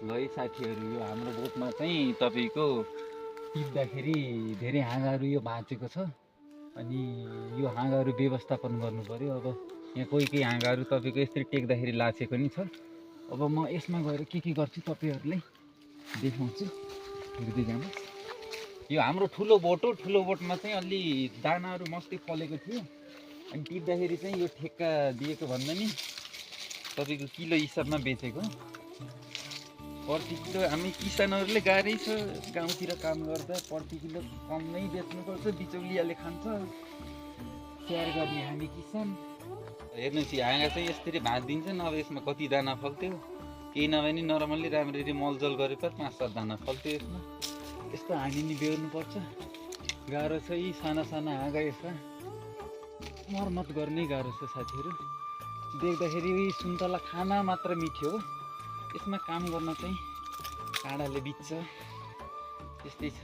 ल है साथीहरू, यो हाम्रो बोटमा चाहिँ तपाईँको टिप्दाखेरि धेरै हाँगाहरू यो भाँचेको छ। अनि यो हाँगाहरू व्यवस्थापन गर्नु पऱ्यो। अब यहाँ कोही कोही हाँगाहरू तपाईँको यस्तरी टेक्दाखेरि लाछेको नि छ। अब म यसमा गएर के गर्छु तपाईँहरूलाई देखाउँछु, हेर्दै जानुहोस्। यो हाम्रो ठुलो बोट हो। ठुलो बोटमा चाहिँ अलि दानाहरू मस्तै फलेको थियो। अनि टिप्दाखेरि चाहिँ यो ठेक्का दिएको भन्दा नि तपाईँको किलो हिसाबमा बेचेको। प्रति किलो हामी किसानहरूले गाह्रै छ, गाउँतिर काम गर्दा प्रति किलो कम नै बेच्नुपर्छ, बिचौलियाले खान्छ। स्याहार गर्ने हामी किसान। हेर्नुहोस्, यो हाँगा चाहिँ यसरी भाँचिदिन्छ। नभए यसमा कति दाना फल्थ्यो, केही नभए नि नर्मल्ली राम्ररी मलजल गरेर 5-7 दाना फल्थ्यो यसमा। यस्तो हानी नि बेहोर्नुपर्छ, गाह्रो छ। यी साना साना हाँगा यसमा मर्मत गर्नै गाह्रो छ साथीहरू। देख्दाखेरि सुन्तला खाना मात्र मिठो हो, यसमा काम गर्न चाहिँ काँडाले बित्छ। त्यस्तै छ।